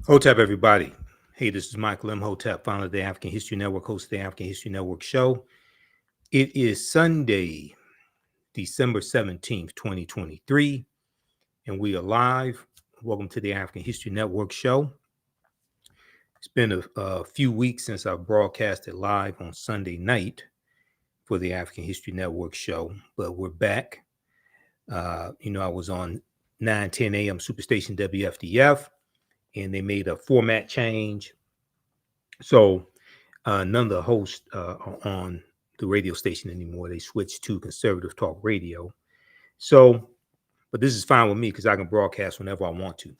Hotep, everybody. Hey, this is Michael Imhotep, founder of the African History Network, host of the African History Network show. It is Sunday, December 17th, 2023, and we are live. Welcome to the African History Network show. It's been a few weeks since I've broadcasted live on Sunday night for the African History Network show, but we're back. I was on 9:10 a.m. Superstation WFDF, and they made a format change. So none of the hosts are on the radio station anymore. They switched to conservative talk radio. So, but this is fine with me because I can broadcast whenever I want to.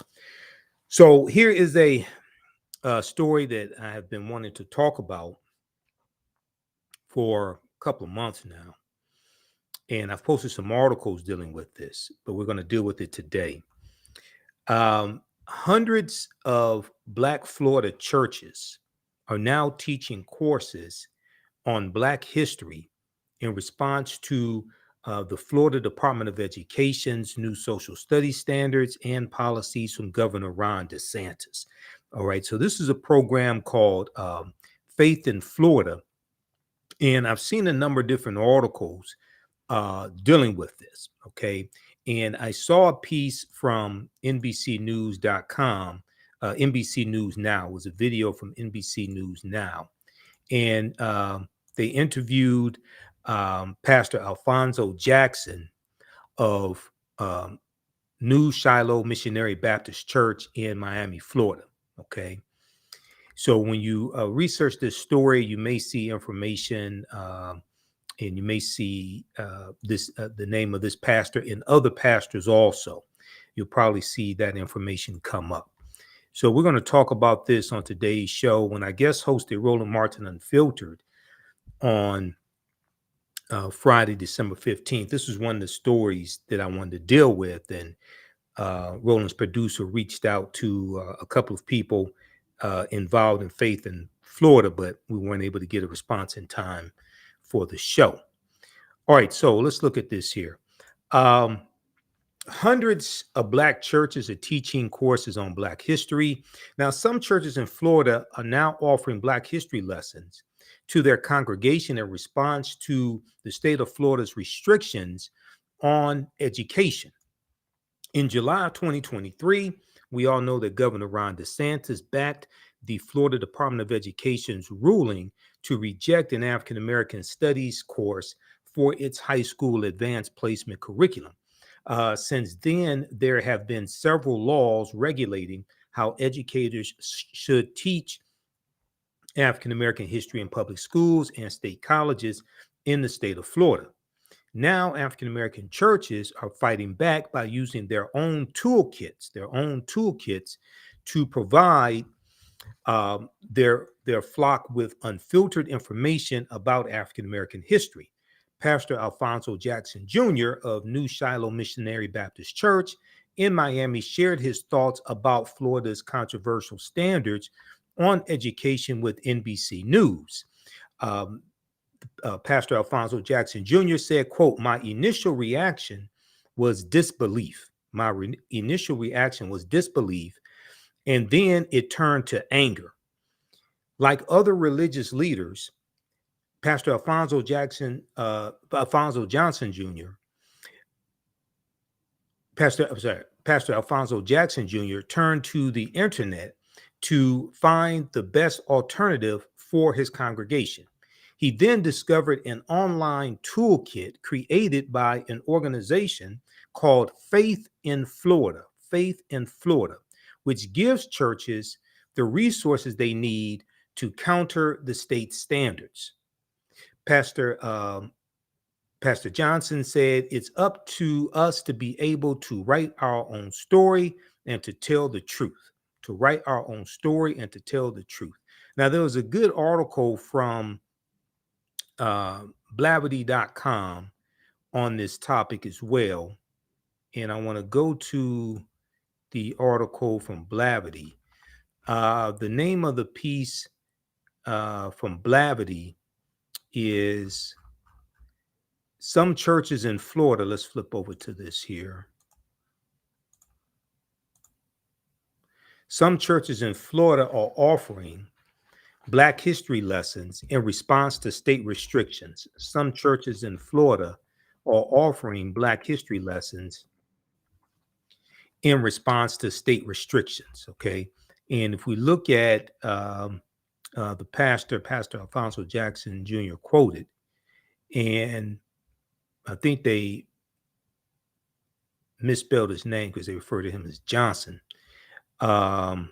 So here is a story that I have been wanting to talk about for a couple of months now. And I've posted some articles dealing with this, but we're going to deal with it today. Hundreds of Black Florida churches are now teaching courses on Black history in response to the Florida Department of Education's new social studies standards and policies from Governor Ron DeSantis. All right, so this is a program called Faith in Florida, and I've seen a number of different articles dealing with this, okay? And I saw a piece from NBCnews.com, NBC News Now. It was a video from NBC News Now. And they interviewed Pastor Alphonso Jackson of New Shiloh Missionary Baptist Church in Miami, Florida, okay? So when you research this story, you may see information and you may see the name of this pastor and other pastors also. You'll probably see that information come up. So we're going to talk about this on today's show when I guest hosted Roland Martin Unfiltered on Friday, December 15th. This is one of the stories that I wanted to deal with. And Roland's producer reached out to a couple of people involved in Faith in Florida, but we weren't able to get a response in time for the show. All right, so let's look at this here. Hundreds of Black churches are teaching courses on Black history. Now, some churches in Florida are now offering Black history lessons to their congregation in response to the state of Florida's restrictions on education. In July of 2023, we all know that Governor Ron DeSantis backed the Florida Department of Education's ruling to reject an African American Studies course for its high school advanced placement curriculum. Since then, there have been several laws regulating how educators should teach African American history in public schools and state colleges in the state of Florida. Now, African American churches are fighting back by using their own toolkits to provide their flock with unfiltered information about African American history. Pastor Alphonso Jackson Jr. of New Shiloh Missionary Baptist Church in Miami shared his thoughts about Florida's controversial standards on education with NBC News. Pastor Alphonso Jackson Jr. said, quote, "My initial reaction was disbelief. Initial reaction was disbelief, and then it turned to anger. Like other religious leaders, Pastor Alphonso Johnson Jr., Pastor Alphonso Jackson Jr. turned to the internet to find the best alternative for his congregation. He then discovered an online toolkit created by an organization called Faith in Florida, which gives churches the resources they need to counter the state standards. Pastor Johnson said, "It's up to us to be able to write our own story and to tell the truth, Now, there was a good article from Blavity.com on this topic as well. And I want to go to the article from Blavity. The name of the piece from Blavity is Some Churches in Florida. Let's flip over to this here. Some churches in Florida are offering Black history lessons in response to state restrictions. Some churches in Florida are offering Black history lessons in response to state restrictions. Okay. And if we look at the Pastor Alfonso Jackson Jr. quoted, and I think they misspelled his name because they refer to him as Johnson. Um,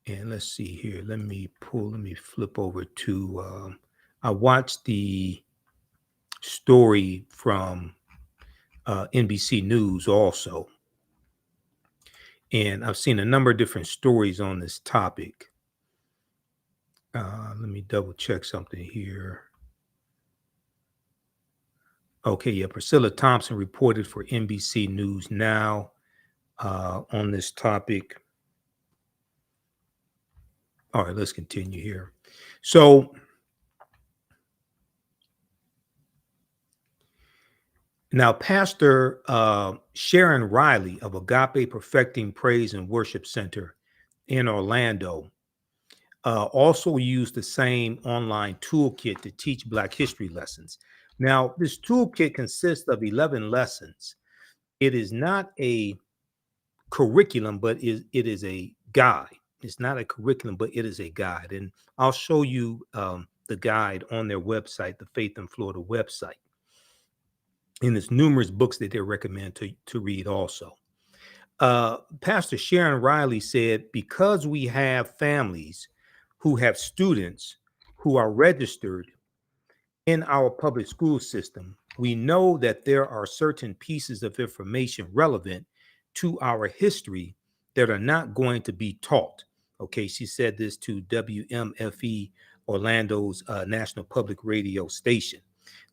and let's see here. Let me flip over to, I watched the story from NBC News also. And I've seen a number of different stories on this topic. Let me double check something here. Okay, yeah, Priscilla Thompson reported for NBC News Now on this topic. All right, let's continue here. So now, Pastor Sharon Riley of Agape Perfecting Praise and Worship Center in Orlando also used the same online toolkit to teach Black history lessons. Now, this toolkit consists of 11 lessons. It is not a curriculum, but it is a guide. It's not a curriculum, but it is a guide. And I'll show you the guide on their website, the Faith in Florida website. And there's numerous books that they recommend to read also. Pastor Sharon Riley said, because we have families who have students who are registered in our public school system, we know that there are certain pieces of information relevant to our history that are not going to be taught. Okay, she said this to WMFE, Orlando's national public radio station.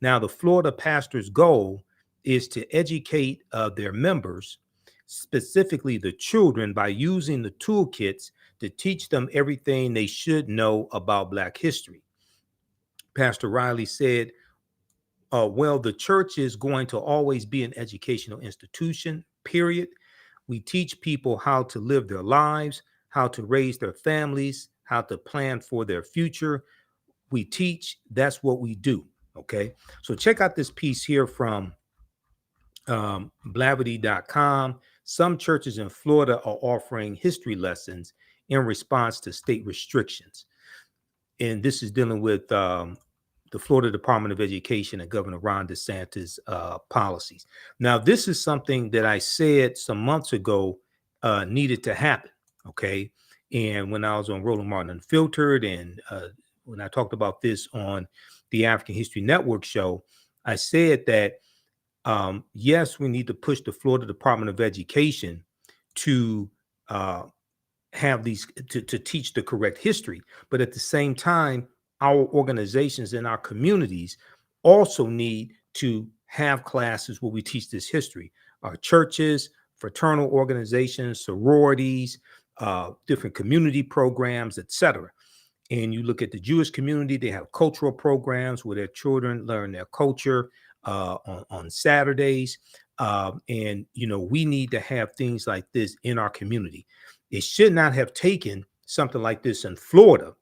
Now, the Florida pastor's goal is to educate their members, specifically the children, by using the toolkits to teach them everything they should know about Black history. Pastor Riley said, well, the church is going to always be an educational institution, period. We teach people how to live their lives, how to raise their families, how to plan for their future. We teach, that's what we do. Okay. So check out this piece here from Blavity.com. Some churches in Florida are offering history lessons in response to state restrictions. And this is dealing with the Florida Department of Education and Governor Ron DeSantis policies. Now, this is something that I said some months ago needed to happen. Okay. And when I was on Roland Martin Unfiltered, and when I talked about this on the African History Network show, I said that yes, we need to push the Florida Department of Education to have these to teach the correct history. But at the same time, our organizations and our communities also need to have classes where we teach this history. Our churches, fraternal organizations, sororities, different community programs, etc. And you look at the Jewish community, they have cultural programs where their children learn their culture on Saturdays. And, you know, we need to have things like this in our community. It should not have taken something like this in Florida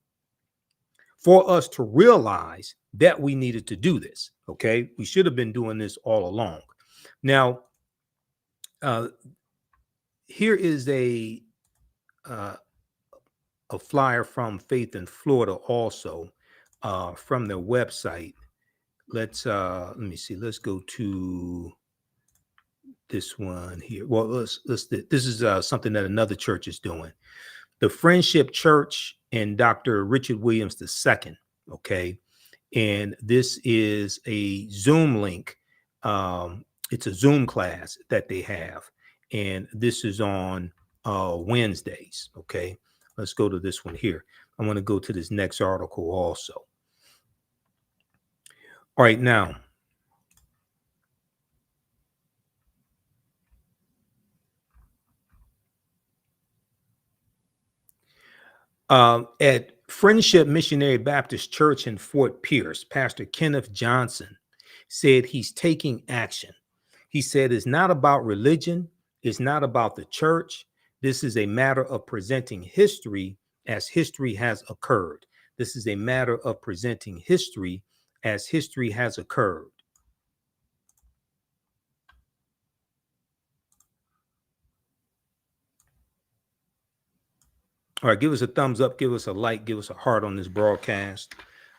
for us to realize that we needed to do this. Okay. We should have been doing this all along. Now, here is a flyer from Faith in Florida also from their website. Let me see. Let's go to this one here. Well, this is something that another church is doing. The Friendship Church and Dr. Richard Williams II. Okay. And this is a Zoom link. It's a Zoom class that they have. And this is on Wednesdays. Okay. Let's go to this one here. I want to go to this next article also. All right. Now, at Friendship Missionary Baptist Church in Fort Pierce, Pastor Kenneth Johnson said he's taking action. He said it's not about religion. It's not about the church. This is a matter of presenting history as history has occurred. This is a matter of presenting history as history has occurred. All right, give us a thumbs up, give us a like, give us a heart on this broadcast.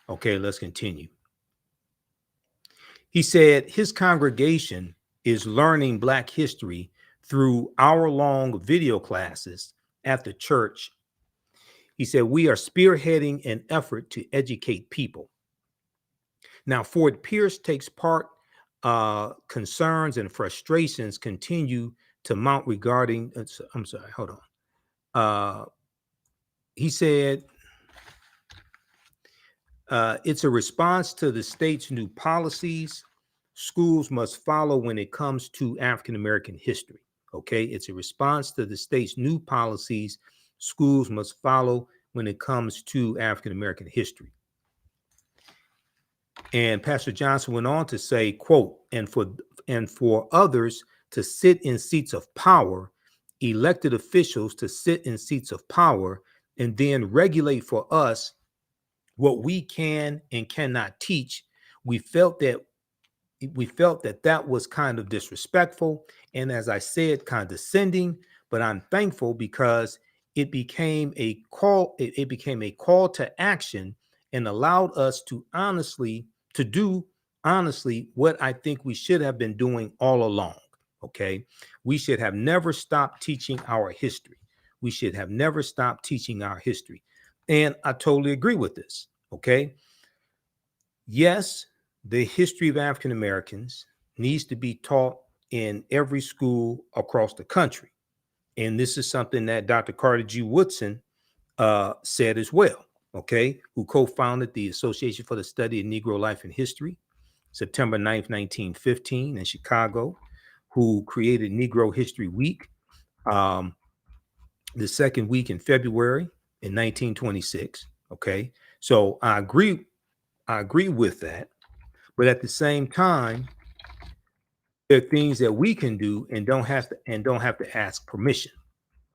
Okay, let's continue. He said his congregation is learning Black history through hour-long video classes at the church. He said, we are spearheading an effort to educate people. Now, Ford Pierce takes part. Concerns and frustrations continue to mount regarding, I'm sorry, hold on. He said, it's a response to the state's new policies schools must follow when it comes to African American history. Okay, it's a response to the state's new policies schools must follow when it comes to African American history. And Pastor Johnson went on to say, quote, and for others to sit in seats of power, elected officials to sit in seats of power, and then regulate for us what we can and cannot teach. We felt that that was kind of disrespectful, and as I said, condescending. But I'm thankful because it became a call. It became a call to action and allowed us to do honestly what I think we should have been doing all along. Okay, we should have never stopped teaching our history. We should have never stopped teaching our history, and I totally agree with this. Okay. Yes, the history of African Americans needs to be taught in every school across the country. And this is something that Dr. Carter G. Woodson said as well, okay, who co-founded the Association for the Study of Negro Life and History, September 9th, 1915 in Chicago, who created Negro History Week, the second week in February in 1926, okay? So I agree with that. But at the same time, there are things that we can do and don't have to ask permission.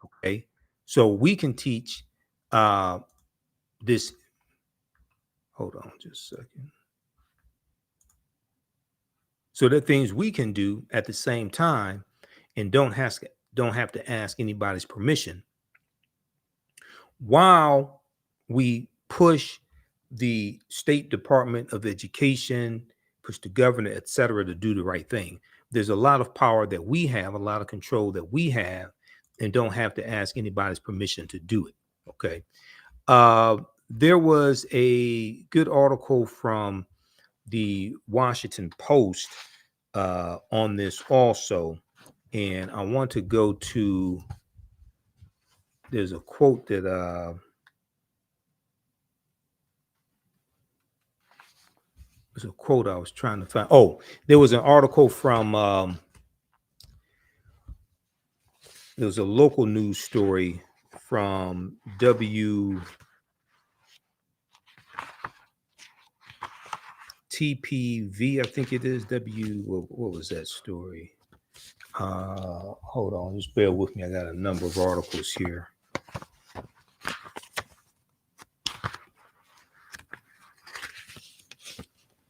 Okay, so we can teach this. Hold on, just a second. So there are things we can do at the same time and don't have to ask anybody's permission, while we push the State Department of Education, push the governor, et cetera, to do the right thing. There's a lot of power that we have, a lot of control that we have, and don't have to ask anybody's permission to do it. Okay. There was a good article from the Washington Post on this also, and I want to go to, there's a quote that there's a quote I was trying to find. Oh, there was an article from there was a local news story from WTPV, I think it is. What was that story? Hold on, just bear with me. I got a number of articles here.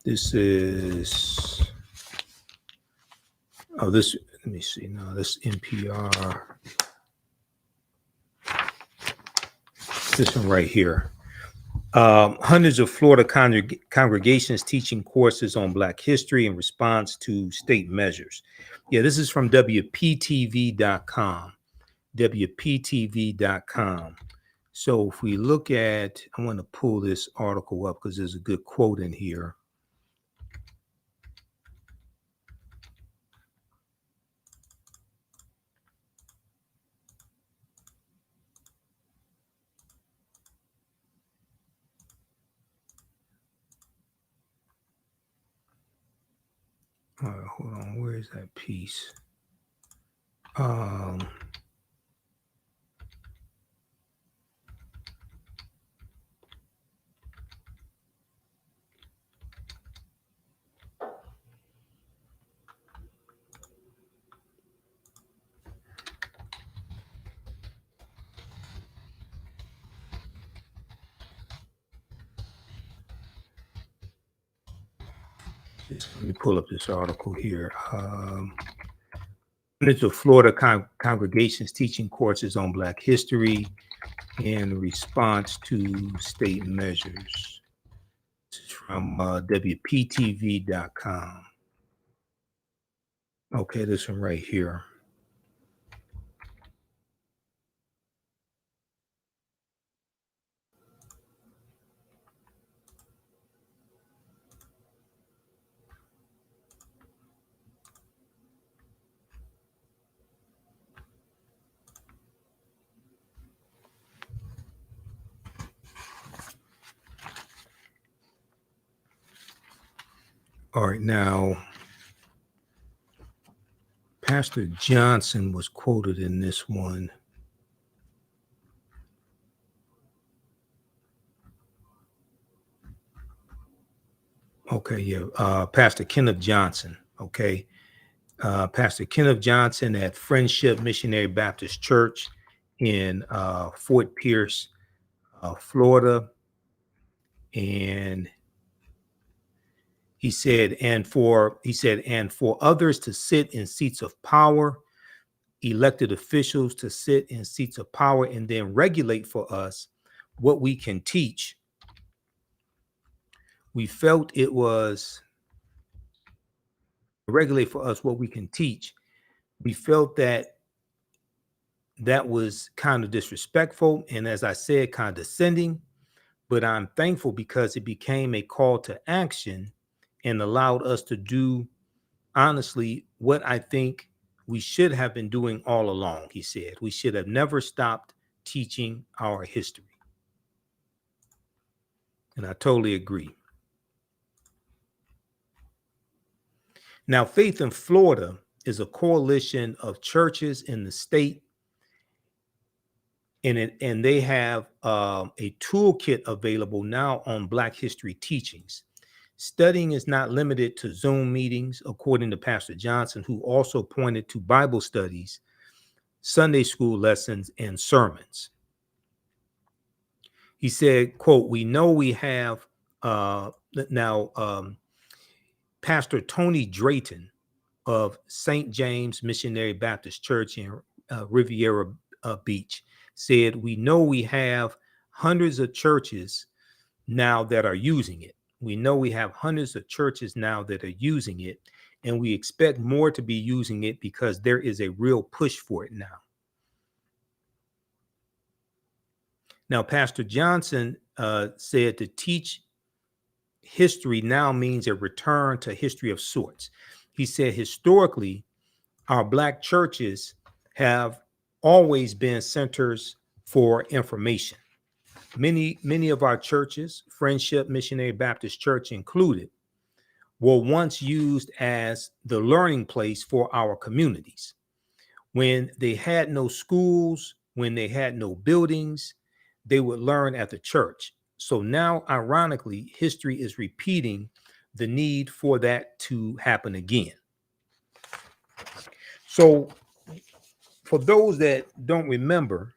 This is, oh, this, let me see. No, this NPR. This one right here. Hundreds of Florida congregations teaching courses on Black history in response to state measures. Yeah, this is from WPTV.com. WPTV.com. So if we look at, I want to pull this article up because there's a good quote in here. All right, hold on. Where is that piece? Let me pull up this article here. It's a Florida congregations teaching courses on Black history in response to state measures. This is from WPTV.com. Okay, this one right here. All right, now, Pastor Johnson was quoted in this one. Okay, yeah, Pastor Kenneth Johnson, okay. Pastor Kenneth Johnson at Friendship Missionary Baptist Church in Fort Pierce, Florida. And he said, and for others to sit in seats of power, elected officials to sit in seats of power and then regulate for us what we can teach. We felt it was regulate for us what we can teach. We felt that was kind of disrespectful and, as I said, condescending, but I'm thankful because it became a call to action and allowed us to do, honestly, what I think we should have been doing all along. He said we should have never stopped teaching our history. And I totally agree. Now, Faith in Florida is a coalition of churches in the state, and they have a toolkit available now on Black history teachings. Studying is not limited to Zoom meetings, according to Pastor Johnson, who also pointed to Bible studies, Sunday school lessons, and sermons. He said, quote, we know we have Pastor Tony Drayton of St. James Missionary Baptist Church in Riviera Beach said, we know we have hundreds of churches now that are using it. We know we have hundreds of churches now that are using it, and we expect more to be using it because there is a real push for it now. Now, Pastor Johnson said to teach history now means a return to history of sorts. He said, historically, our Black churches have always been centers for information. Many of our churches, Friendship Missionary Baptist Church included, were once used as the learning place for our communities. When they had no schools, when they had no buildings, they would learn at the church. So now, ironically, history is repeating the need for that to happen again. So for those that don't remember,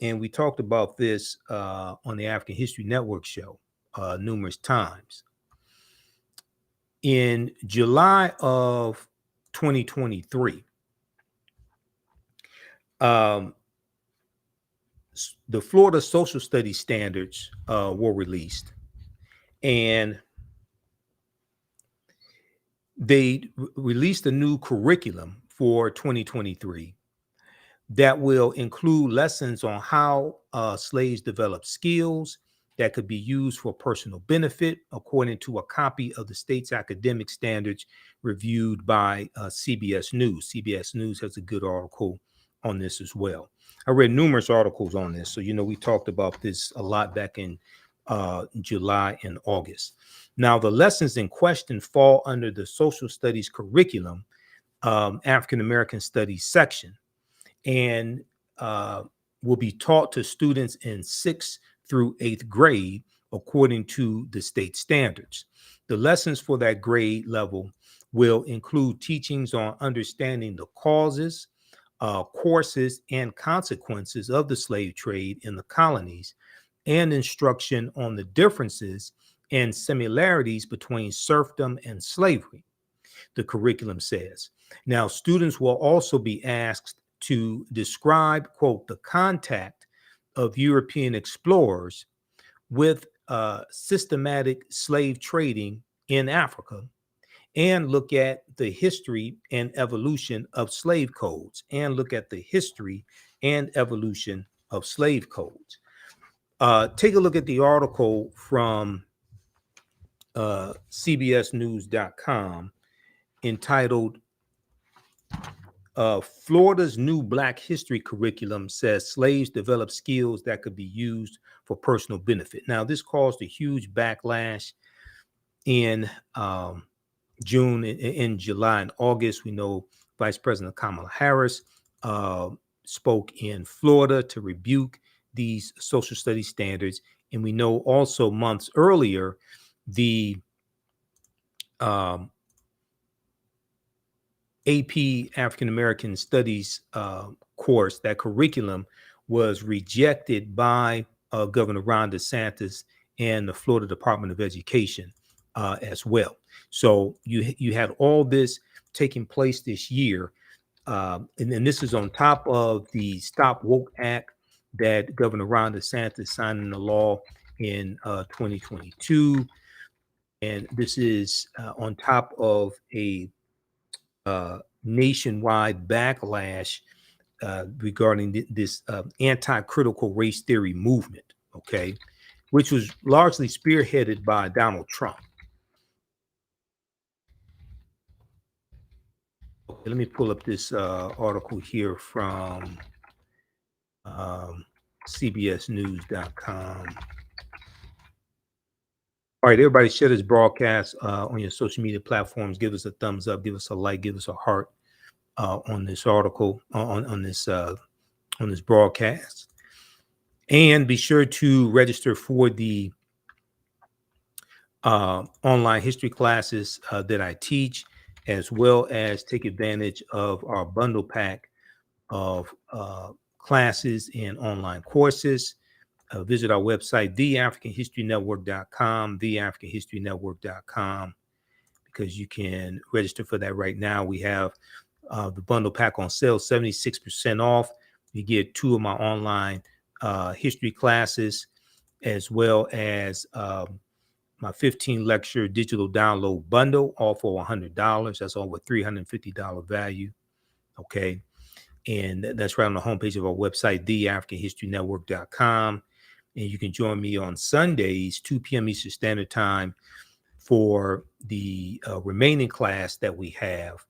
and we talked about this on the African History Network show numerous times, in July of 2023, the Florida Social Studies standards were released, and they released a new curriculum for 2023 that will include lessons on how slaves developed skills that could be used for personal benefit, according to a copy of the state's academic standards reviewed by CBS News. CBS News has a good article on this as well. I read numerous articles on this. So, we talked about this a lot back in July and August. Now, the lessons in question fall under the social studies curriculum, African American Studies section, and will be taught to students in 6th through 8th grade, according to the state standards. The lessons for that grade level will include teachings on understanding the causes, courses, and consequences of the slave trade in the colonies, and instruction on the differences and similarities between serfdom and slavery, the curriculum says. Now, students will also be asked to describe, quote, the contact of European explorers with systematic slave trading in Africa, and look at the history and evolution of slave codes, and look at the history and evolution of slave codes. Take a look at the article from CBSnews.com entitled Florida's new Black history curriculum says slaves develop skills that could be used for personal benefit. Now, this caused a huge backlash in June, in July, and August. We know Vice President Kamala Harris spoke in Florida to rebuke these social studies standards. And we know also months earlier, the AP African American Studies course, that curriculum was rejected by Governor Ron DeSantis and the Florida Department of Education as well. So you had all this taking place this year. And then this is on top of the Stop Woke Act that Governor Ron DeSantis signed into law in 2022. And this is on top of a nationwide backlash regarding this anti-critical race theory movement, okay, which was largely spearheaded by Donald Trump. Okay, let me pull up this article here from CBSnews.com. All right, everybody, share this broadcast on your social media platforms. Give us a thumbs up, give us a like, give us a heart on this article, on this broadcast, and be sure to register for the online history classes that I teach, as well as take advantage of our bundle pack of classes and online courses. Visit our website, TheAHNShow.com, TheAHNShow.com, because you can register for that right now. We have the bundle pack on sale, 76% off. You get 2 of my online history classes, as well as my 15 lecture digital download bundle, all for $100. That's all with $350 value. Okay. And that's right on the homepage of our website, TheAfricanHistoryNetwork.com. And you can join me on Sundays, 2 p.m. Eastern Standard Time, for the remaining class that we have.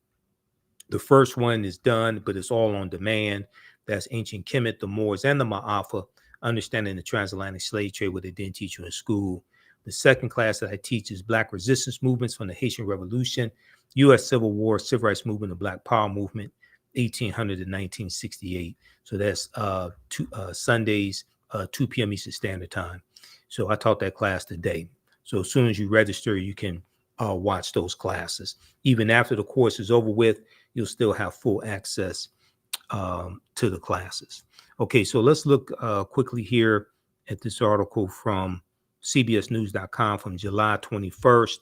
The first one is done, but it's all on demand. That's Ancient Kemet, the Moors, and the Ma'afa, Understanding the Transatlantic Slave Trade, what they didn't teach you in school. The second class that I teach is Black Resistance Movements from the Haitian Revolution, U.S. Civil War, Civil Rights Movement, the Black Power Movement, 1800 to 1968. So that's Sundays, 2 p.m. Eastern Standard Time. So I taught that class today. So as soon as you register, you can watch those classes. Even after the course is over with, you'll still have full access to the classes. Okay, so let's look quickly here at this article from CBSnews.com from July 21st,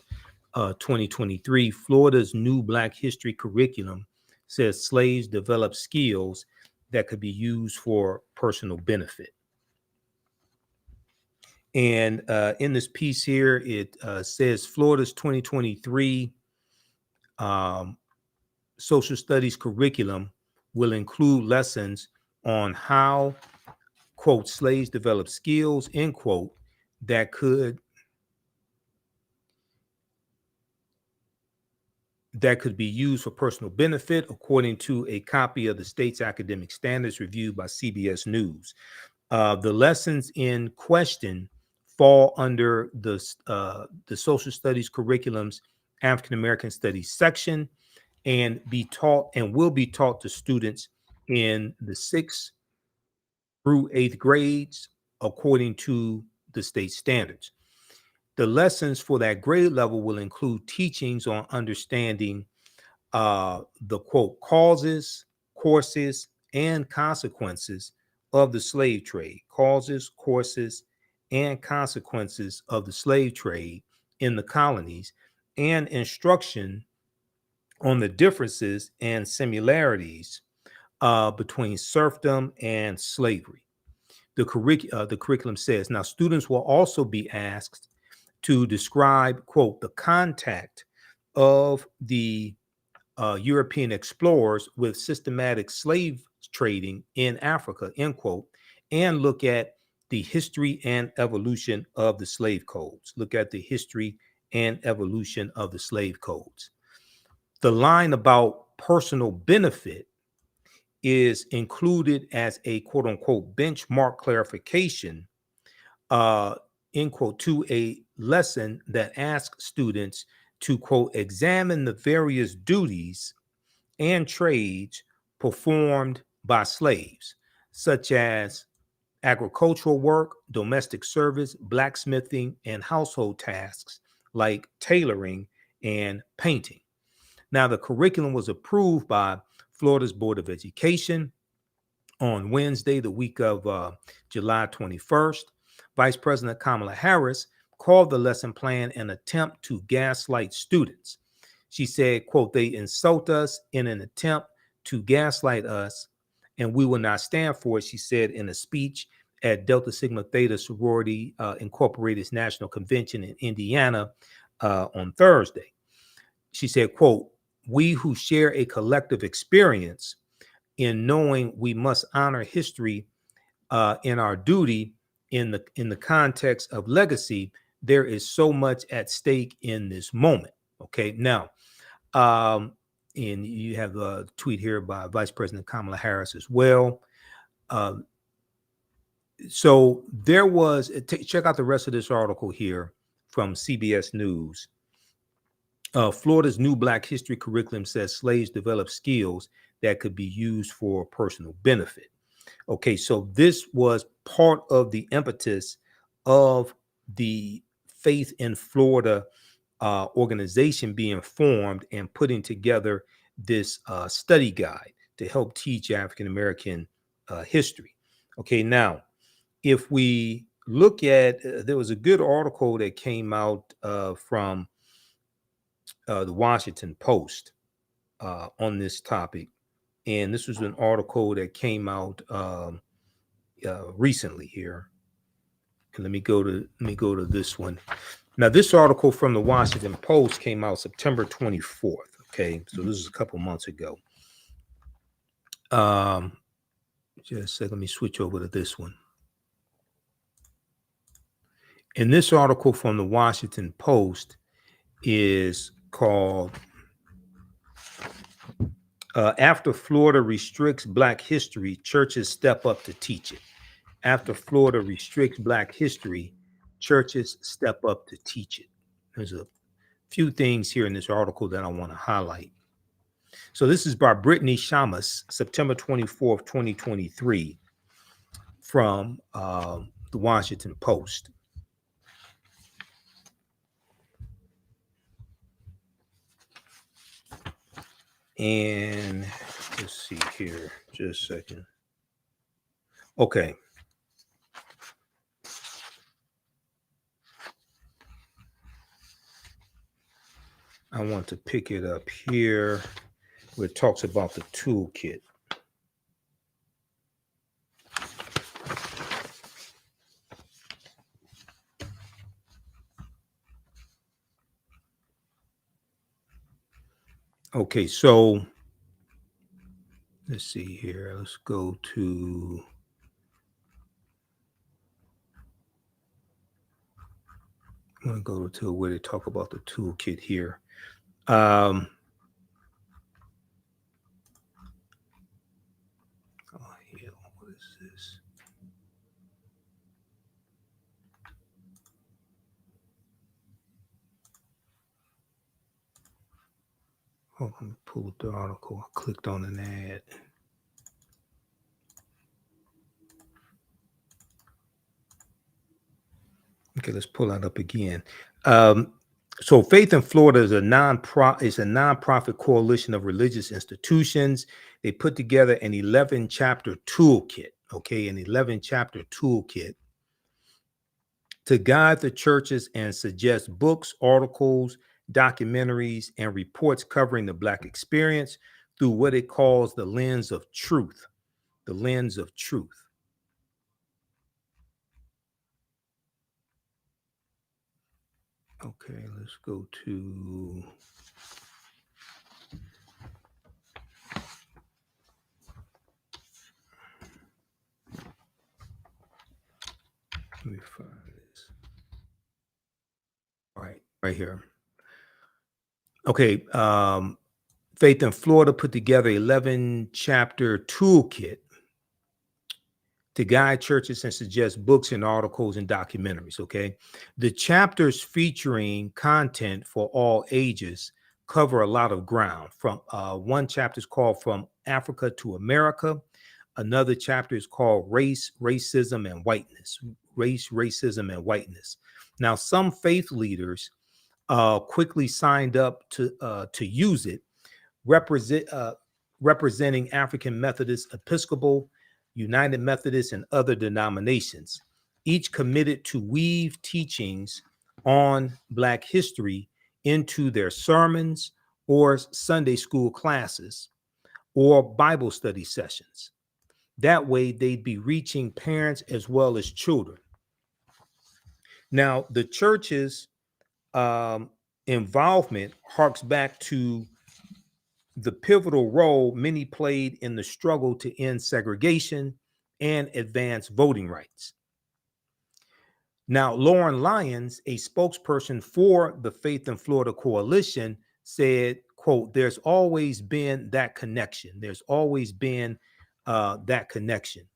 2023. Florida's new Black history curriculum says slaves develop skills that could be used for personal benefit. And in this piece here, it says Florida's 2023 social studies curriculum will include lessons on how, quote, slaves develop skills, end quote, that could be used for personal benefit, according to a copy of the state's academic standards reviewed by CBS News. The lessons in question fall under the social studies curriculum's African American Studies section, and will be taught to students in the 6th through 8th grades, according to the state standards. The lessons for that grade level will include teachings on understanding the, quote, causes, courses, and consequences of the slave trade, causes, courses, and consequences of the slave trade, in the colonies and instruction on the differences and similarities between serfdom and slavery. The curriculum says, now students will also be asked to describe, quote, the contact of the European explorers with systematic slave trading in Africa, end quote, and look at the history and evolution of the slave codes. Look at the history and evolution of the slave codes. The line about personal benefit is included as a quote unquote benchmark clarification, end quote, to a lesson that asks students to quote examine the various duties and trades performed by slaves, such as agricultural work, domestic service, blacksmithing, and household tasks like tailoring and painting. Now, the curriculum was approved by Florida's Board of Education on Wednesday, the week of July 21st. Vice President Kamala Harris called the lesson plan an attempt to gaslight students. She said, quote, they insult us in an attempt to gaslight us, and we will not stand for it, she said in a speech at Delta Sigma Theta Sorority Incorporated's National Convention in Indiana on Thursday. She said, quote, we who share a collective experience in knowing we must honor history in our duty in the context of legacy, there is so much at stake in this moment. Okay, now, and you have a tweet here by Vice President Kamala Harris as well. So there was, check out the rest of this article here from CBS News. Florida's new Black history curriculum says slaves develop skills that could be used for personal benefit. Okay, so this was part of the impetus of the Faith in Florida organization being formed and putting together this study guide to help teach African American history. Okay, now, if we look at, there was a good article that came out from the Washington Post on this topic. And this was an article that came out recently here. And let me go to this one. Now, this article from the Washington Post came out September 24th. Okay, so this is a couple months ago. Just a second, let me switch over to this one. And this article from the Washington Post is called After Florida Restricts Black History, Churches Step Up to Teach It. After Florida restricts Black history, churches step up to teach it. There's a few things here in this article that I want to highlight. So this is by Brittany Shamus, September 24th, 2023, from the Washington Post. And let's see here, just a second. Okay. I want to pick it up here where it talks about the toolkit. Okay, so let's see here. Let's go to I'm going to go to where they talk about the toolkit here. Oh, hell, what is this? Oh, let me pull up the article. I clicked on an ad. Okay, let's pull that up again. So Faith in Florida is a nonprofit coalition of religious institutions. They put together an 11-chapter toolkit, okay, an 11-chapter toolkit to guide the churches and suggest books, articles, documentaries, and reports covering the Black experience through what it calls the lens of truth. The lens of truth. Okay, let's go to. Let me find this. All right here. Okay, Faith in Florida put together 11 chapter toolkit to guide churches and suggest books and articles and documentaries. Okay, the chapters featuring content for all ages cover a lot of ground. From one chapter is called From Africa to America. Another chapter is called Race, Racism, and Whiteness. Race, Racism, and Whiteness. Now, some faith leaders quickly signed up to use it, representing African Methodist, Episcopal, United Methodist, and other denominations, each committed to weave teachings on Black history into their sermons or Sunday school classes or Bible study sessions. That way, they'd be reaching parents as well as children. Now, the church's involvement harks back to the pivotal role many played in the struggle to end segregation and advance voting rights. Now, Lauren Lyons, a spokesperson for the Faith in Florida Coalition, said, quote, "There's always been that connection. There's always been that connection."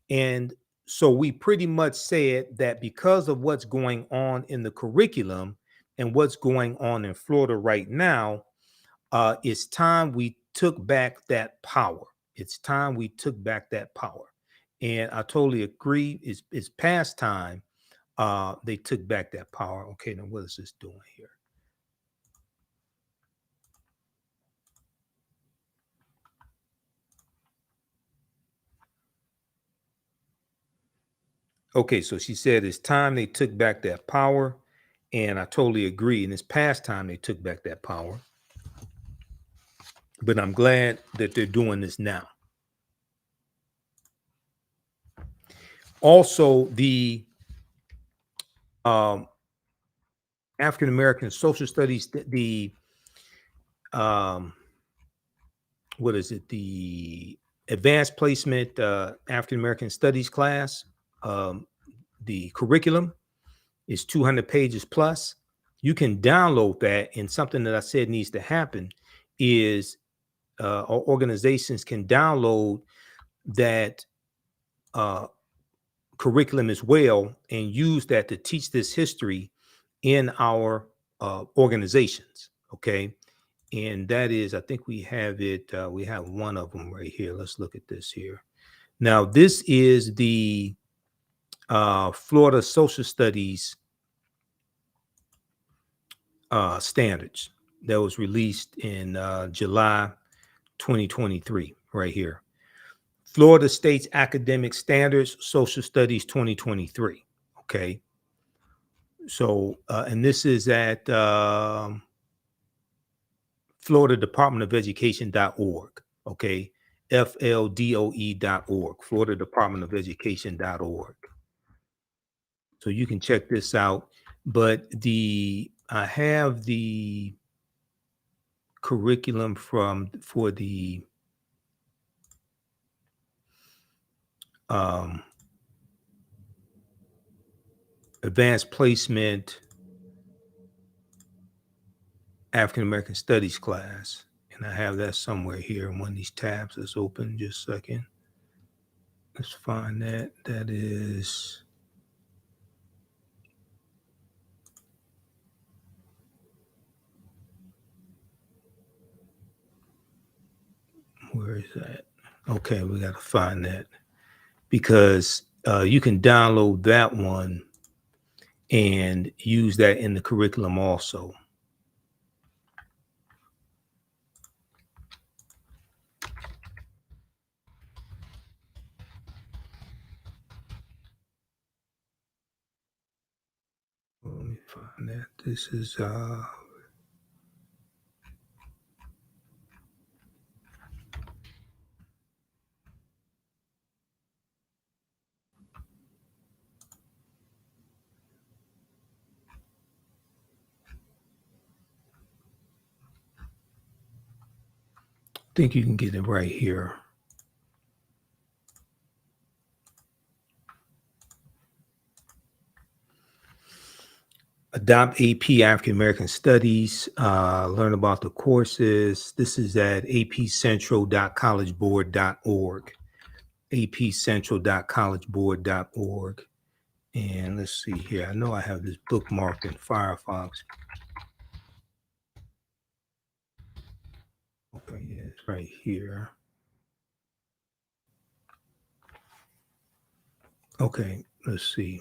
And so we pretty much said that because of what's going on in the curriculum and what's going on in Florida right now, it's time we took back that power. It's time we took back that power. And I totally agree. It's past time they took back that power. Okay, now what is this doing here? Okay, so she said it's time they took back that power. And I totally agree. And it's past time they took back that power. But I'm glad that they're doing this now. Also, the African American Social Studies, the what is it? The Advanced Placement African American Studies class. The curriculum is 200 pages plus. You can download that, and something that I said needs to happen is organizations can download that curriculum as well and use that to teach this history in our organizations. Okay, and that is, I think we have it. We have one of them right here. Let's look at this here. Now, this is the Florida Social Studies standards that was released in July 2023, right here. Florida State's Academic Standards, Social Studies 2023. Okay. So, and this is at Florida Department of Education.org. Okay. FLDOE.org, Florida Department of Education.org. So you can check this out. But I have the curriculum for the Advanced Placement African American Studies class. And I have that somewhere here in one of these tabs. Let's open just a second. Let's find that. That is. Where is that? Okay, we got to find that because you can download that one and use that in the curriculum also. find that. This is I think you can get it right here. Adopt AP African American Studies. Learn about the courses. This is at apcentral.collegeboard.org. apcentral.collegeboard.org. And let's see here. I know I have this bookmarked in Firefox. Okay, yeah, it's right here. Okay, let's see.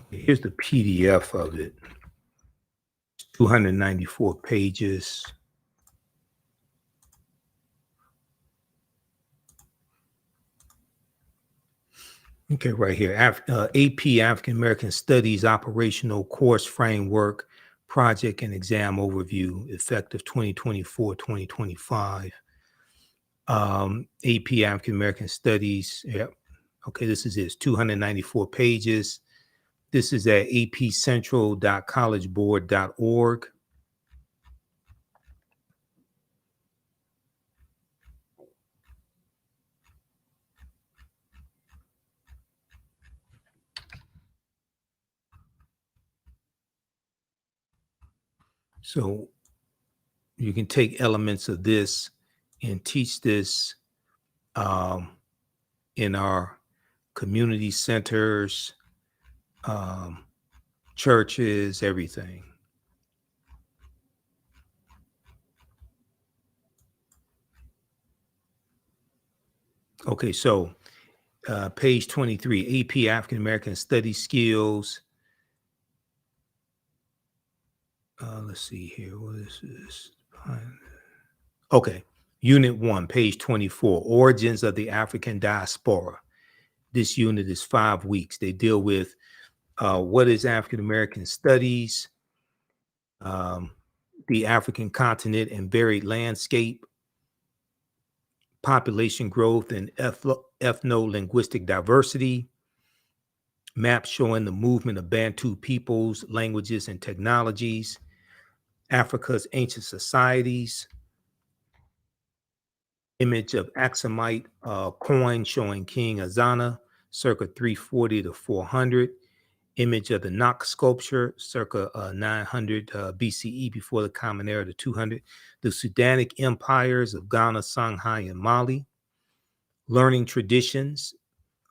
Here's the PDF of it. 294 pages. Okay, right here. AP African American Studies Operational Course Framework Project and Exam Overview, effective 2024-2025. AP African American Studies. Yep. Okay, this is it. 294 pages. This is at apcentral.collegeboard.org. So you can take elements of this and teach this in our community centers, churches, everything. Okay, so page 23, AP African American Study Skills. Let's see here. What is this? Okay, Unit 1, page 24, Origins of the African Diaspora. This unit is 5 weeks. They deal with what is African American studies, the African continent and varied landscape, population growth and ethno-linguistic diversity, maps showing the movement of Bantu peoples, languages, and technologies, Africa's ancient societies, image of Aksumite coin showing King Azana, circa 340 to 400, image of the Nok sculpture, circa 900 BCE, before the Common Era to 200, the Sudanic empires of Ghana, Songhai, and Mali, learning traditions,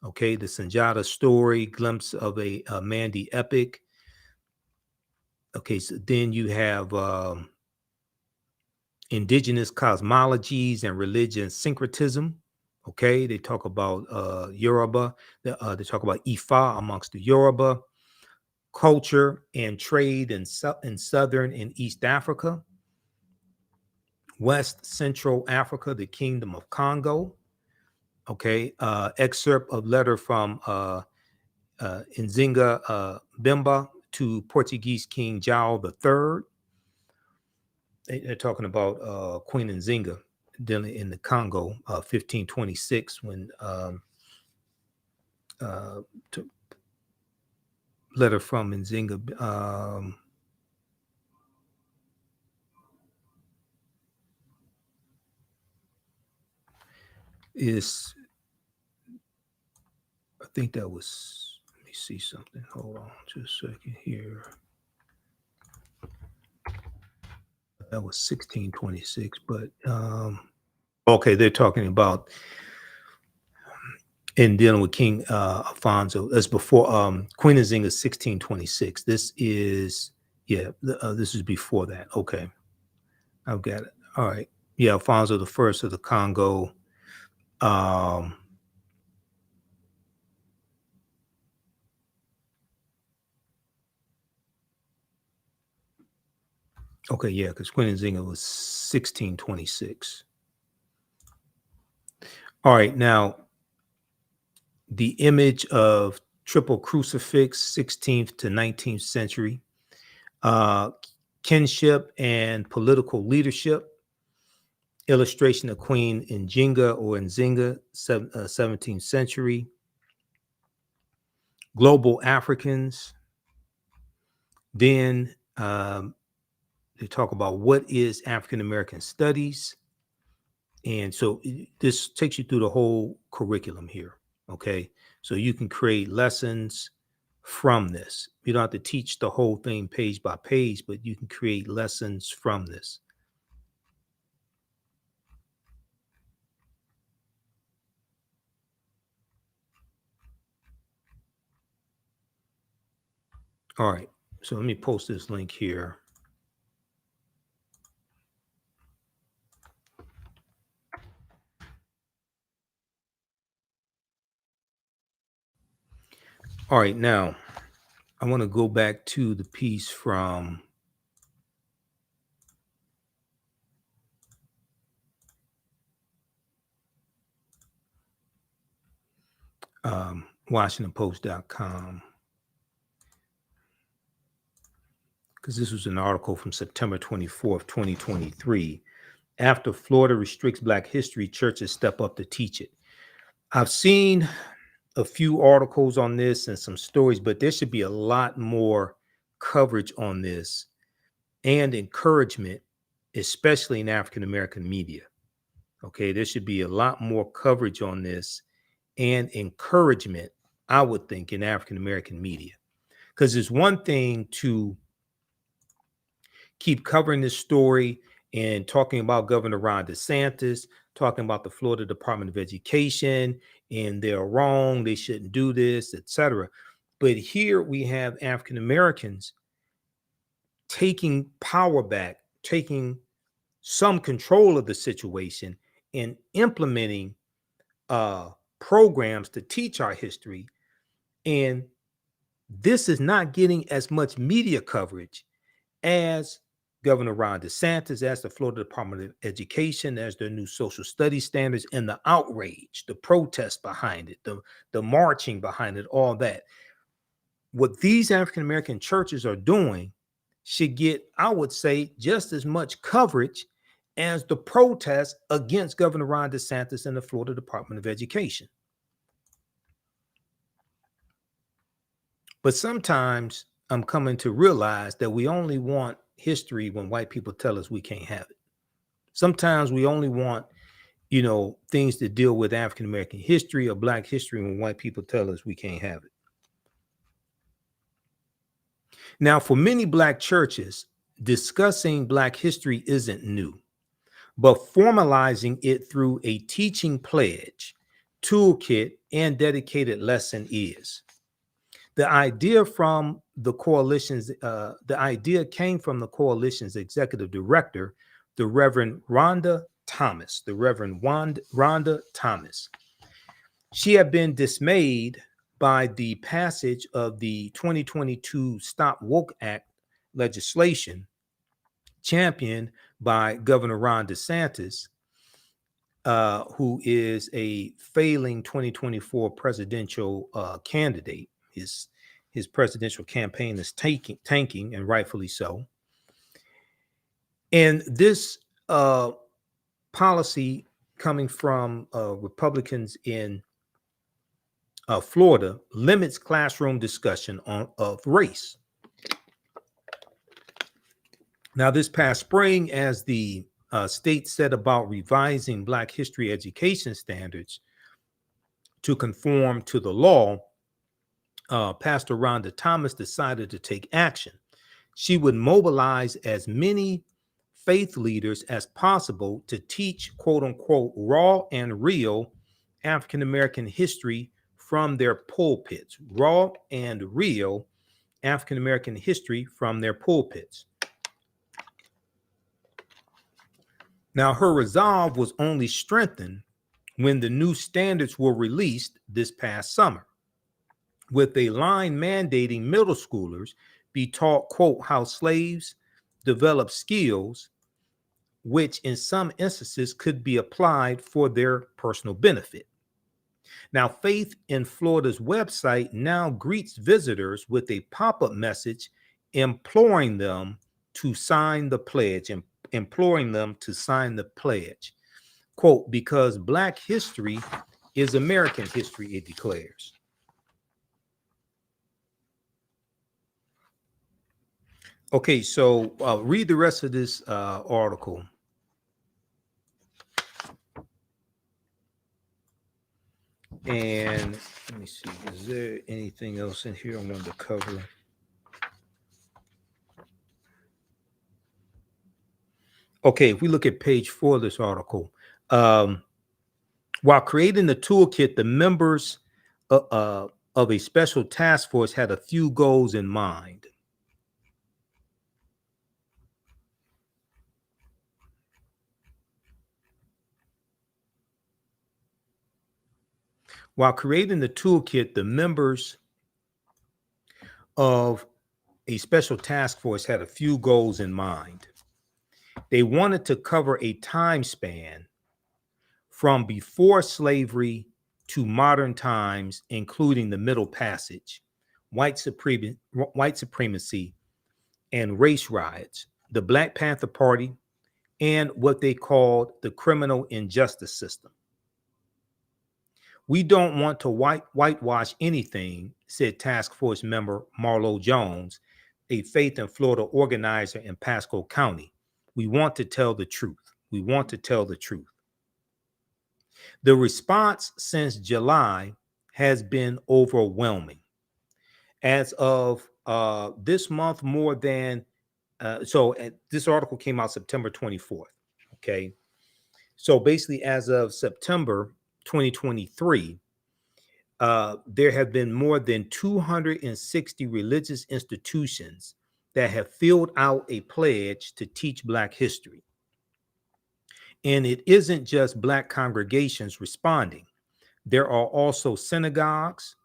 okay, the Sanjata story, glimpse of a Mandi epic. Okay, so then you have indigenous cosmologies and religion syncretism. Okay, they talk about Yoruba, they talk about Ifa amongst the Yoruba, culture and trade in Southern and East Africa, West Central Africa, the Kingdom of Congo. Okay, excerpt of letter from Nzinga Bemba to Portuguese King João III. They're talking about Queen Nzinga dealing in the Congo, 1526, when letter from Nzinga. Is, I think that was, let me see something. Hold on just a second here. That was 1626, but okay, they're talking about in dealing with King Alfonso. That's before Queen Nzinga 1626. This is, yeah, this is before that. Okay, I've got it. All right. Yeah, Alfonso the First of the Congo. Okay, yeah, because Queen Nzinga was 1626. All right, now the image of triple crucifix, 16th to 19th century, uh, kinship and political leadership, illustration of Queen Nzinga, 17th century, global Africans. Then they talk about what is African American studies. And so this takes you through the whole curriculum here. Okay. So you can create lessons from this. You don't have to teach the whole thing page by page, but you can create lessons from this. All right. So let me post this link here. All right. Now I want to go back to the piece from WashingtonPost.com, because this was an article from September 24th, 2023. After Florida restricts Black history, churches step up to teach it. I've seen a few articles on this and some stories, but there should be a lot more coverage on this and encouragement, especially in African American media. Okay, there should be a lot more coverage on this and encouragement, I would think, in African American media. Because it's one thing to keep covering this story and talking about Governor Ron DeSantis, talking about the Florida Department of Education, and they're wrong, they shouldn't do this, etc. But here we have African Americans taking power back, taking some control of the situation, and implementing programs to teach our history. And this is not getting as much media coverage as Governor Ron DeSantis, as the Florida Department of Education, as their new social studies standards, and the outrage, the protest behind it, the marching behind it, all that. What these African American churches are doing should get, I would say, just as much coverage as the protest against Governor Ron DeSantis and the Florida Department of Education. But sometimes I'm coming to realize that we only want history when white people tell us we can't have it. Sometimes we only want, things to deal with African American history or Black history when white people tell us we can't have it. Now, for many Black churches, discussing Black history isn't new, but formalizing it through a teaching pledge, toolkit, and dedicated lesson is. The idea came from the coalition's executive director, the Reverend Rhonda Thomas. She had been dismayed by the passage of the 2022 Stop Woke Act legislation championed by Governor Ron DeSantis, who is a failing 2024 presidential candidate. His presidential campaign is tanking, and rightfully so. And this policy coming from Republicans in Florida limits classroom discussion of race. Now, this past spring, as the state set about revising Black history education standards to conform to the law, Pastor Rhonda Thomas decided to take action. She would mobilize as many faith leaders as possible to teach, quote unquote, raw and real African American history from their pulpits. Raw and real African American history from their pulpits. Now, her resolve was only strengthened when the new standards were released this past summer, with a line mandating middle schoolers be taught, quote, how slaves, develop skills which in some instances could be applied for their personal benefit. Now, Faith in Florida's website now greets visitors with a pop-up message imploring them to sign the pledge, Quote, because Black history is American history, it declares. Okay, so read the rest of this article. And let me see, is there anything else in here I wanted to cover? Okay, if we look at page 4 of this article, while creating the toolkit, the members of a special task force had a few goals in mind. While creating the toolkit, the members of a special task force had a few goals in mind. They wanted to cover a time span from before slavery to modern times, including the Middle Passage, white supremacy, and race riots, the Black Panther Party, and what they called the criminal injustice system. We don't want to whitewash anything, said task force member Marlo Jones, a Faith in Florida organizer in Pasco County. We want to tell the truth. We want to tell the truth. The response since July has been overwhelming. As of this month, more than, this article came out September 24th, okay? So basically, as of September 2023, there have been more than 260 religious institutions that have filled out a pledge to teach Black history. And it isn't just Black congregations responding. There are also synagogues,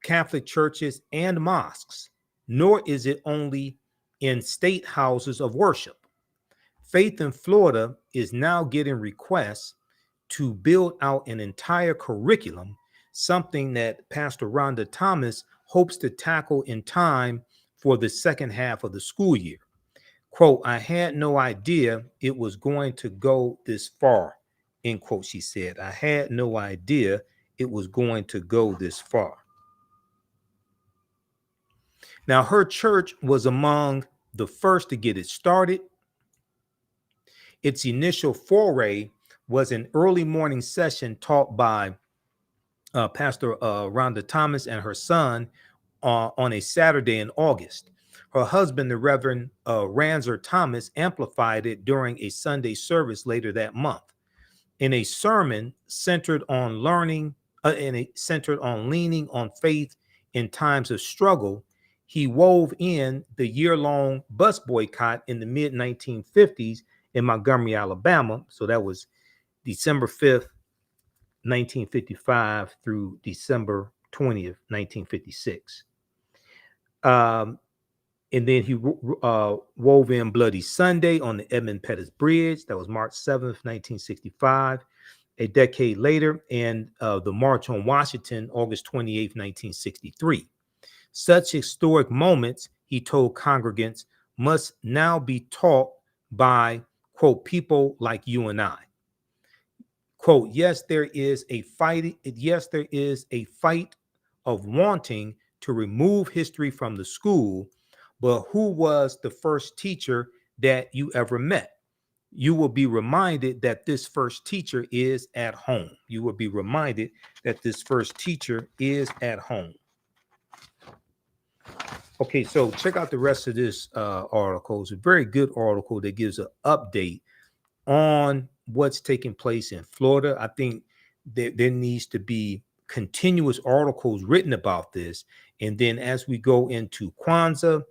Catholic churches, and mosques, nor is it only in state houses of worship. Faith in Florida is now getting requests to build out an entire curriculum, something that Pastor Rhonda Thomas hopes to tackle in time for the second half of the school year. Quote, I had no idea it was going to go this far, end quote, she said. I had no idea it was going to go this far. Now, her church was among the first to get it started. Its initial foray was an early morning session taught by Pastor Rhonda Thomas and her son on a Saturday in August. Her husband, the Reverend Ranzer Thomas, amplified it during a Sunday service later that month. In a sermon centered on leaning on faith in times of struggle, he wove in the year-long bus boycott in the mid-1950s in Montgomery, Alabama. So that was December 5th, 1955 through December 20th, 1956. And then he wove in Bloody Sunday on the Edmund Pettus Bridge. That was March 7th, 1965. A decade later, and the March on Washington, August 28th, 1963. Such historic moments, he told congregants, must now be taught by, quote, people like you and I. Quote, yes, there is a fight of wanting to remove history from the school, but who was the first teacher that you ever met? You will be reminded that this first teacher is at home. You will be reminded that this first teacher is at home. Okay, so check out the rest of this article. It's a very good article that gives an update on what's taking place in Florida. I think there needs to be continuous articles written about this. And then as we go into Kwanzaa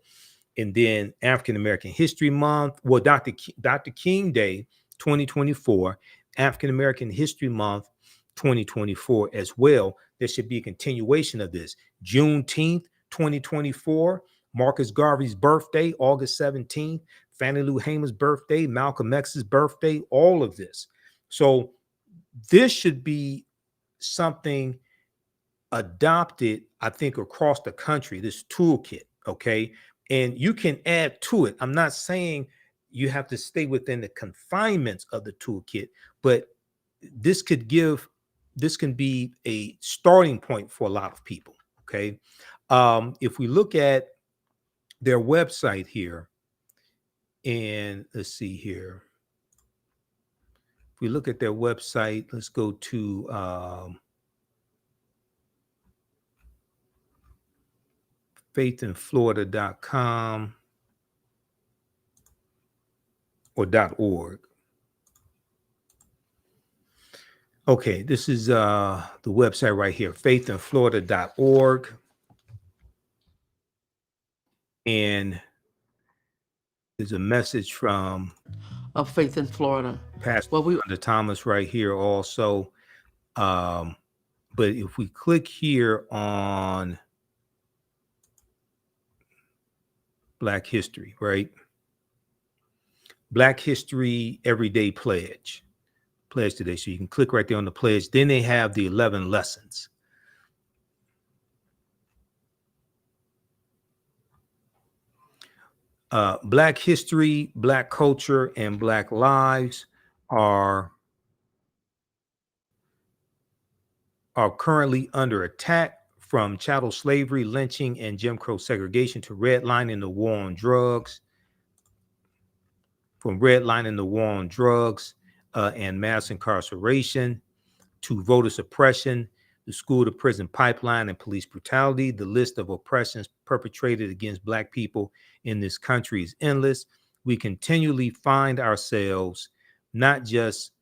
and then African American History Month, well, Dr. King Day 2024, African American History Month 2024 as well. There should be a continuation of this. Juneteenth 2024, Marcus Garvey's birthday, August 17th, Fannie Lou Hamer's birthday, Malcolm X's birthday, all of this. So this should be something adopted, I think, across the country, this toolkit, okay? And you can add to it. I'm not saying you have to stay within the confinements of the toolkit, but this can be a starting point for a lot of people, okay? If we look at their website here, and let's see here. If we look at their website, let's go to faithinflorida.com or .org. Okay, this is the website right here, faithinflorida.org. And there's a message from of Faith in Florida. Pastor Thomas right here also. But if we click here on Black History, right? Black History Everyday Pledge today. So you can click right there on the pledge. Then they have the 11 lessons. Black history, Black culture, and Black lives are currently under attack, from chattel slavery, lynching, and Jim Crow segregation to redlining, the war on drugs, and mass incarceration, to voter suppression, the school to prison pipeline, and police brutality. The list of oppressions perpetrated against Black people in this country is endless. We continually find ourselves not just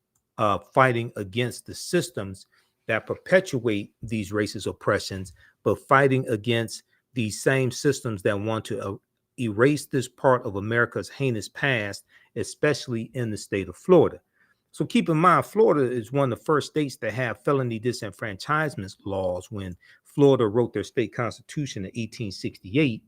fighting against the systems that perpetuate these racist oppressions, but fighting against these same systems that want to erase this part of America's heinous past, especially in the state of Florida. So keep in mind, Florida is one of the first states to have felony disenfranchisement laws when Florida wrote their state constitution in 1868,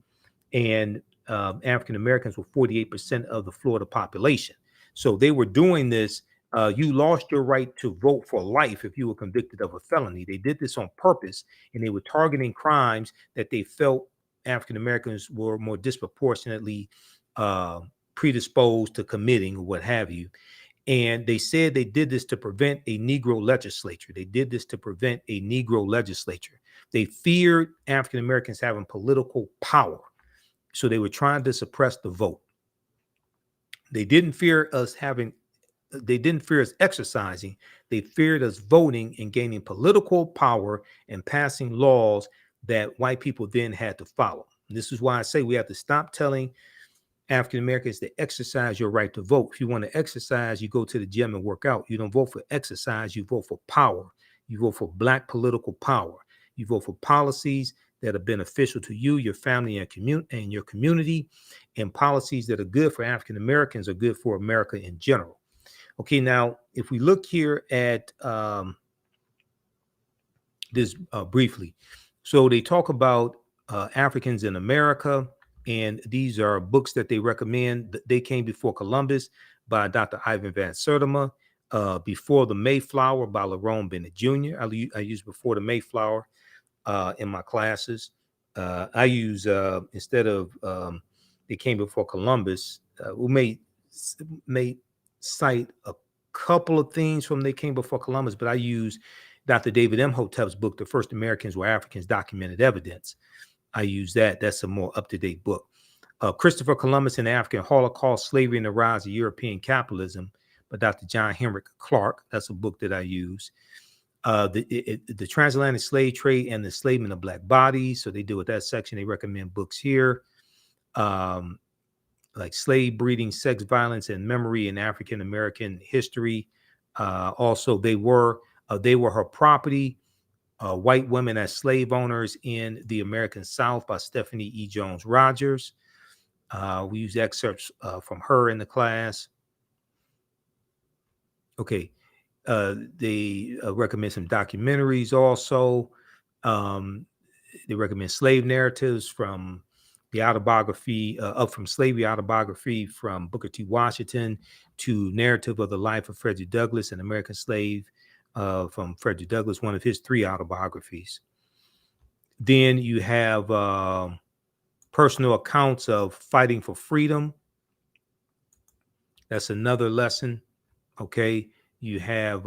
and African Americans were 48% of the Florida population. So they were doing this. You lost your right to vote for life if you were convicted of a felony. They did this on purpose, and they were targeting crimes that they felt African Americans were more disproportionately predisposed to committing, or what have you. And they said they did this to prevent a Negro legislature. They feared African Americans having political power. So they were trying to suppress the vote. They didn't fear us exercising. They feared us voting and gaining political power and passing laws that white people then had to follow. And this is why I say we have to stop telling African Americans to exercise your right to vote. If you want to exercise, you go to the gym and work out. You don't vote for exercise, you vote for power. You vote for Black political power. You vote for policies that are beneficial to you, your family, and your community, and policies that are good for African Americans, are good for America in general. Okay, now, if we look here at this briefly. So they talk about Africans in America, and these are books that they recommend. They Came Before Columbus by Dr. Ivan Van Sertima, Before the Mayflower by Lerone Bennett Jr. I use Before the Mayflower in my classes. I use, instead of They Came Before Columbus, we may cite a couple of things from They Came Before Columbus, but I use Dr. David Imhotep's book, The First Americans Were Africans, Documented Evidence. I use that. That's a more up-to-date book. Christopher Columbus and the African Holocaust, Slavery and the Rise of European Capitalism by Dr. John Henrik Clark. That's a book that I use. The Transatlantic Slave Trade and the Enslavement of Black Bodies. So they deal with that section. They recommend books here. Like Slave Breeding, Sex Violence and Memory in African American History. Also, They Were Her Property, White Women as Slave Owners in the American South by Stephanie E. Jones Rogers. We use excerpts from her in the class. Okay. They recommend some documentaries also. They recommend slave narratives from the autobiography, Up from Slavery autobiography from Booker T. Washington, to Narrative of the Life of Frederick Douglass, an American Slave, from Frederick Douglass, one of his 3 autobiographies. Then you have personal accounts of fighting for freedom. That's another lesson. Okay. You have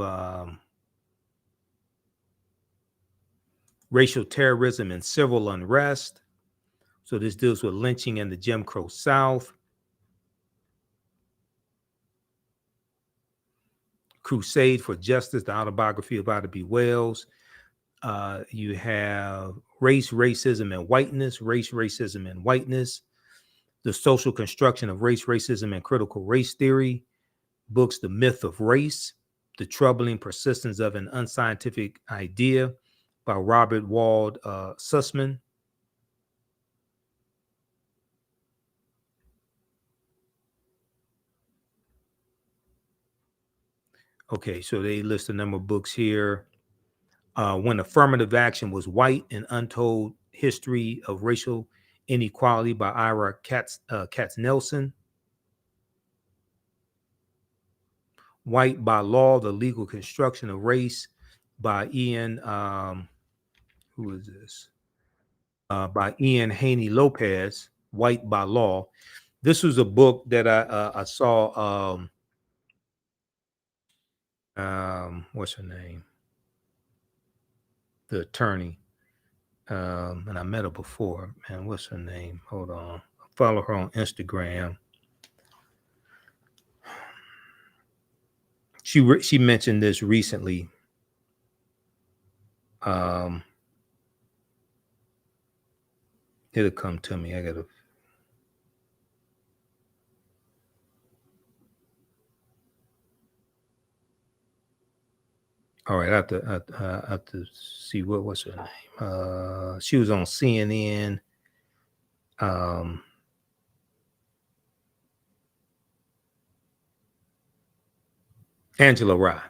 racial terrorism and civil unrest. So this deals with lynching in the Jim Crow South. Crusade for Justice, the autobiography of Ida B. Wells. You have Race, Racism, and Whiteness, Race, Racism, and Whiteness, The Social Construction of Race, Racism, and Critical Race Theory. Books, The Myth of Race, The Troubling Persistence of an Unscientific Idea by Robert Wald Sussman. Okay, so they list a number of books here. When Affirmative Action Was White, An Untold History of Racial Inequality by Ira Katznelson. White by Law, The Legal Construction of Race by Ian, who is this? By Ian Haney Lopez, White by Law. This was a book that I saw, what's her name? The attorney. And I met her before. Man, what's her name? Hold on. I follow her on Instagram. She mentioned this recently. It'll come to me. I gotta. All right, I have to see what's her name. She was on CNN. Angela Rye.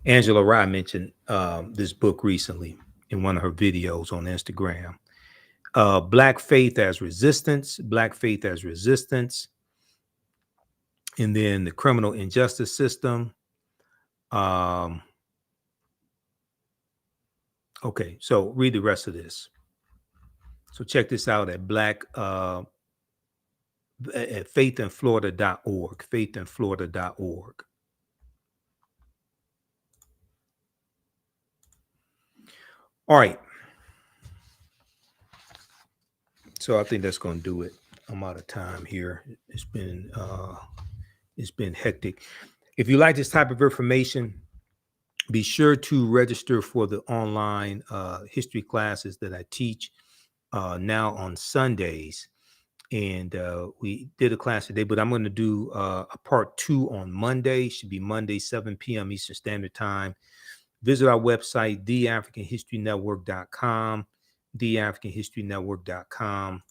Angela Rye mentioned this book recently in one of her videos on Instagram. Black Faith as Resistance, Black Faith as Resistance, and then the Criminal Injustice System. Okay, so read the rest of this. So check this out at at faithinflorida.org, faithinflorida.org. All right. So I think that's going to do it. I'm out of time here. It's been hectic. If you like this type of information, be sure to register for the online history classes that I teach now on Sundays. And we did a class today, but I'm going to do a part 2 on Monday. Should be Monday, 7 p.m. Eastern Standard Time. Visit our website, TheAfricanHistoryNetwork.com, TheAfricanHistoryNetwork.com.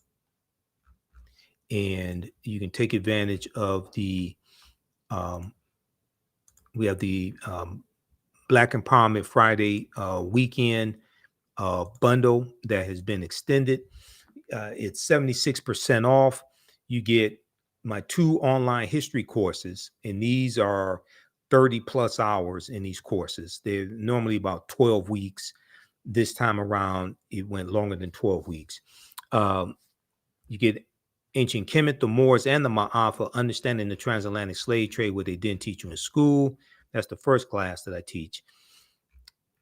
And you can take advantage of we have the Black Empowerment Friday weekend bundle that has been extended. It's 76% off. You get my 2 online history courses, and these are 30 plus hours in these courses. They're normally about 12 weeks. This time around, it went longer than 12 weeks. You get Ancient Kemet, the Moors, and the Ma'afa, Understanding the Transatlantic Slave Trade, what they didn't teach you in school. That's the first class that I teach.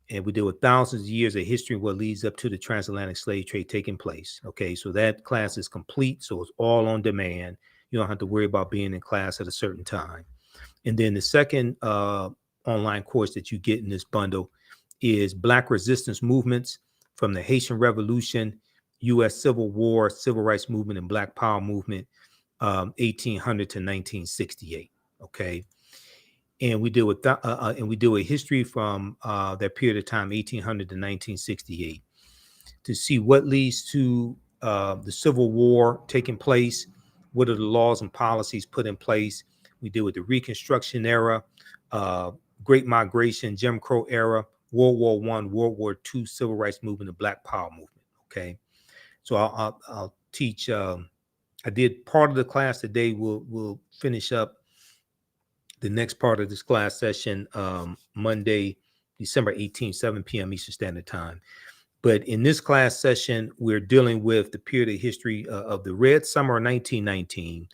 And we deal with thousands of years of history, what leads up to the transatlantic slave trade taking place. Okay, so that class is complete. So it's all on demand. You don't have to worry about being in class at a certain time. And then the second online course that you get in this bundle is Black Resistance Movements from the Haitian Revolution, U.S. Civil War, Civil Rights Movement, and Black Power Movement, 1800 to 1968. Okay. And we deal with and we do a history from that period of time, 1800 to 1968, to see what leads to the Civil War taking place. What are the laws and policies put in place? We deal with the Reconstruction Era, Great Migration, Jim Crow Era, World War I, World War II, Civil Rights Movement, the Black Power Movement. Okay, so I'll teach. I did part of the class today. We'll finish up the next part of this class session Monday, December 18th, 7 p.m. Eastern Standard Time. But in this class session, we're dealing with the period of history of the Red Summer of 1919,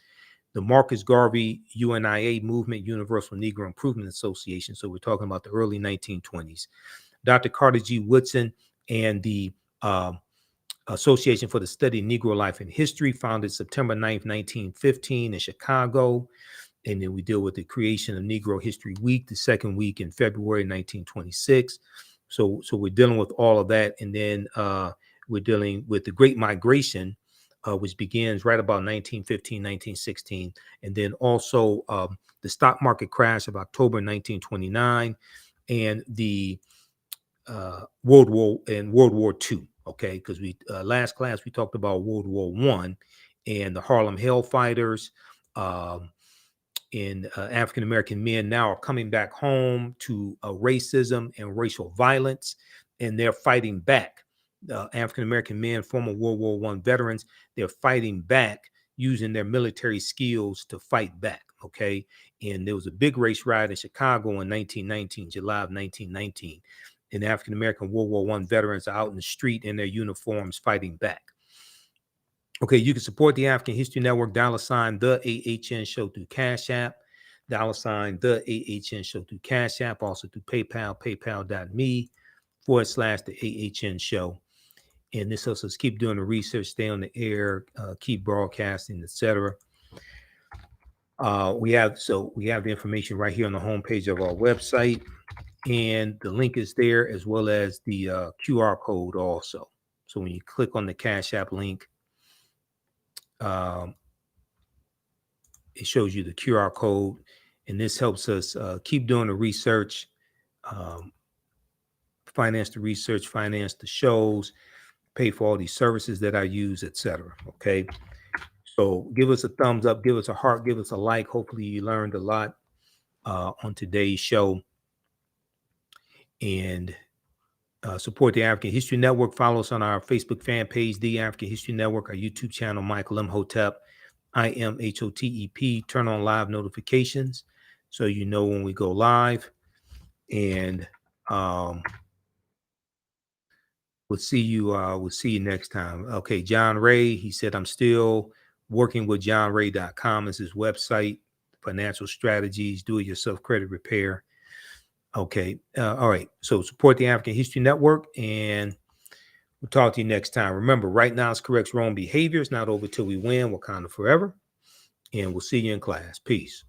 the Marcus Garvey UNIA movement, Universal Negro Improvement Association. So we're talking about the early 1920s. Dr. Carter G. Woodson and the Association for the Study of Negro Life and History, founded September 9th, 1915 in Chicago. And then we deal with the creation of Negro History Week, the second week in February 1926. So we're dealing with all of that. And then we're dealing with the Great Migration, which begins right about 1915, 1916. And then also the stock market crash of October 1929 and the World War II. Okay, because we last class we talked about World War I and the Harlem Hellfighters. And African American men now are coming back home to racism and racial violence, and they're fighting back. African American men, former World War I veterans, they're fighting back using their military skills to fight back. Okay, and there was a big race riot in Chicago in 1919, July of 1919, and African American World War I veterans are out in the street in their uniforms fighting back. Okay, you can support the African History Network, $ the AHN Show through Cash App, $ the AHN Show through Cash App, also through PayPal, paypal.me / the AHN Show. And this helps us keep doing the research, stay on the air, keep broadcasting, etc. We have the information right here on the homepage of our website, and the link is there as well as the QR code also. So when you click on the Cash App link, it shows you the QR code, and this helps us keep doing the research, finance the research, finance the shows, pay for all these services that I use, etc. Okay, so give us a thumbs up, give us a heart, give us a like. Hopefully you learned a lot on today's show, and support the African History Network. Follow us on our Facebook fan page, The African History Network, our YouTube channel, Michael Imhotep, IMHOTEP. Turn on live notifications so you know when we go live. And we'll see you next time. Okay, John Ray, he said, I'm still working with johnray.com as his website, financial strategies, do-it-yourself credit repair. Okay, all right. So support the African History Network, and we'll talk to you next time. Remember, right now it's corrects wrong behavior. It's not over till we win. Wakanda forever. And we'll see you in class. Peace.